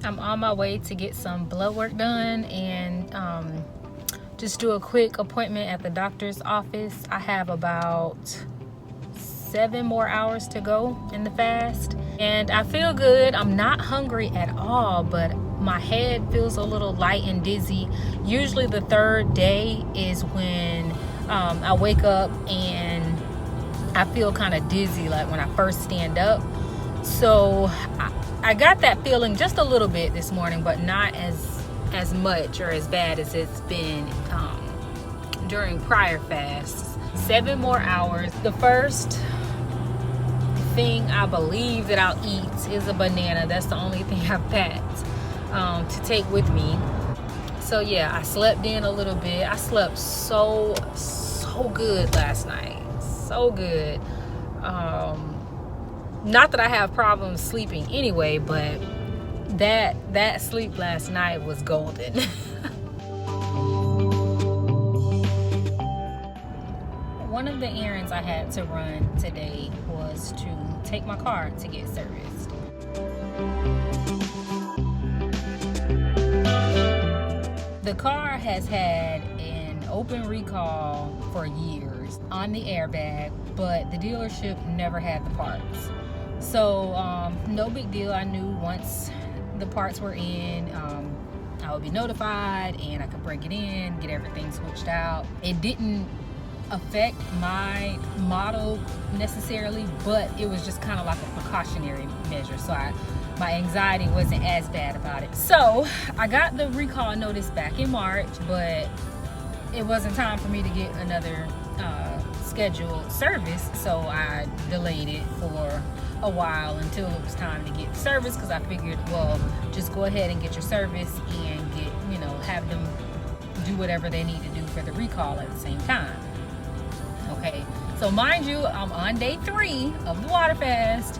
I'm on my way to get some blood work done and just do a quick appointment at the doctor's office. I have about 7 more hours to go in the fast, and I feel good. I'm not hungry at all, but my head feels a little light and dizzy. Usually the third day is when I wake up and I feel kind of dizzy, like when I first stand up. So I got that feeling just a little bit this morning, but not as much or as bad as it's been during prior fasts. 7 more hours. The first thing I believe that I'll eat is a banana. That's the only thing I've packed to take with me. So yeah, I slept in a little bit. I slept so good last night. So good. Not that I have problems sleeping anyway, but that sleep last night was golden. One of the errands I had to run today was to take my car to get serviced. The car has had an open recall for years on the airbag, but the dealership never had the parts. So no big deal. I knew once the parts were in, I would be notified and I could bring it in, get everything switched out. It didn't affect my model necessarily, but it was just kind of like a precautionary measure. So my anxiety wasn't as bad about it. So I got the recall notice back in March, but it wasn't time for me to get another scheduled service. So I delayed it for a while until it was time to get service, because I figured, well, just go ahead and get your service and get, have them do whatever they need to do for the recall at the same time. Okay, so mind you, I'm on day 3 of the water fast.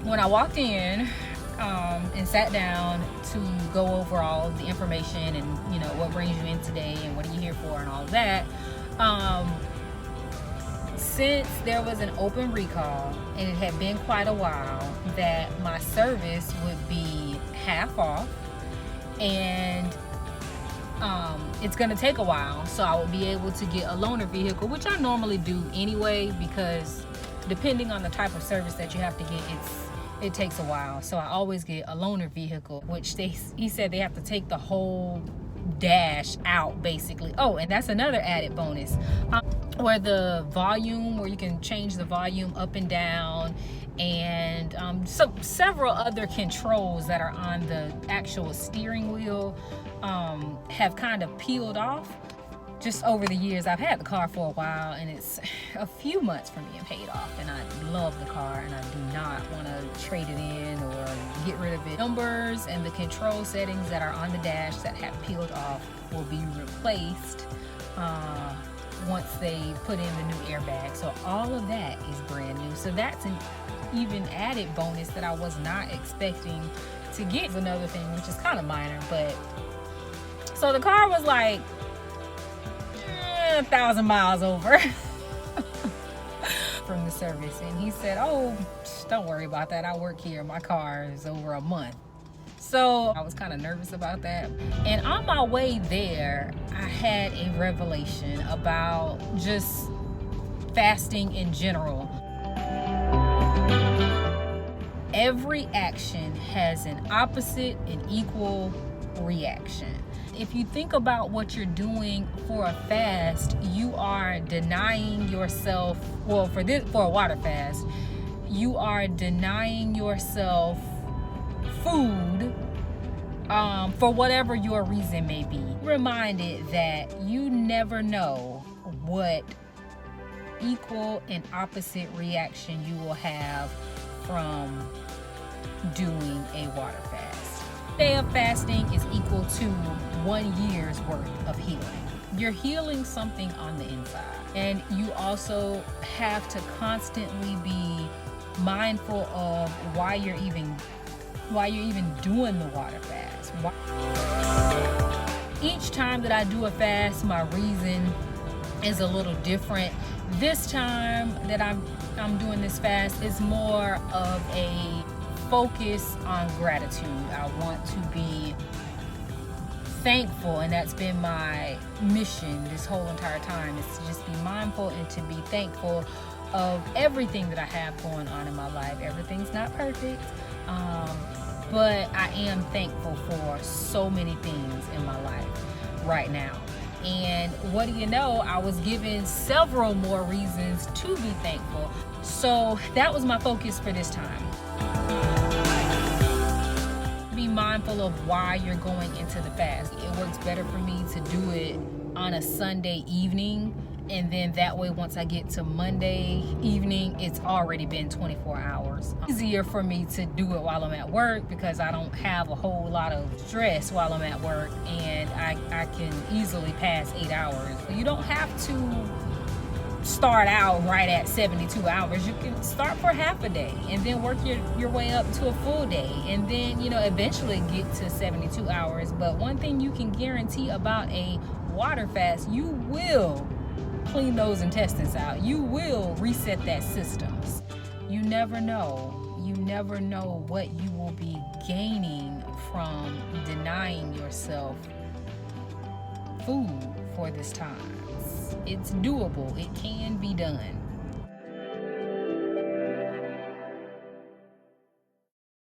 When I walked in and sat down to go over all of the information and what brings you in today and what are you here for and all of that, since there was an open recall and it had been quite a while, that my service would be half off, and it's gonna take a while, so I would be able to get a loaner vehicle, which I normally do anyway, because depending on the type of service that you have to get, it takes a while. So I always get a loaner vehicle, which he said they have to take the whole dash out basically. Oh, and that's another added bonus, where you can change the volume up and down, and several other controls that are on the actual steering wheel have kind of peeled off just over the years. I've had the car for a while, and it's a few months from being paid off, and I love the car and I do not want to trade it in or get rid of it. Numbers and the control settings that are on the dash that have peeled off will be replaced once they put in the new airbag. So all of that is brand new. So that's an even added bonus that I was not expecting to get. Another thing, which is kind of minor, but so the car was like 1,000 miles over from the service, and he said, oh, don't worry about that, I work here, my car is over a month. So I was kind of nervous about that. And on my way there, I had a revelation about just fasting in general. Every action has an opposite and equal reaction. If you think about what you're doing for a fast, you are denying yourself, well, for a water fast, you are denying yourself food for whatever your reason may be. Reminded that you never know what equal and opposite reaction you will have from doing a water fast. A day of fasting is equal to 1 year's worth of healing. You're healing something on the inside, and you also have to constantly be mindful of why you're even doing the water fast. Each time that I do a fast, my reason is a little different. This time that I'm doing this fast is more of a focus on gratitude. I want to be thankful, and that's been my mission this whole entire time, is to just be mindful and to be thankful of everything that I have going on in my life. Everything's not perfect, but I am thankful for so many things in my life right now. And what do you know, I was given several more reasons to be thankful. So that was my focus for this time. Be mindful of why you're going into the fast. It works better for me to do it on a Sunday evening, and then that way once I get to Monday evening, it's already been 24 hours. Easier for me to do it while I'm at work because I don't have a whole lot of stress while I'm at work, and I can easily pass 8 hours. You don't have to start out right at 72 hours. You can start for half a day and then work your way up to a full day, and then eventually get to 72 hours. But one thing you can guarantee about a water fast, you will clean those intestines out. You will reset that system. You never know what you will be gaining from denying yourself food for this time. It's doable. It can be done.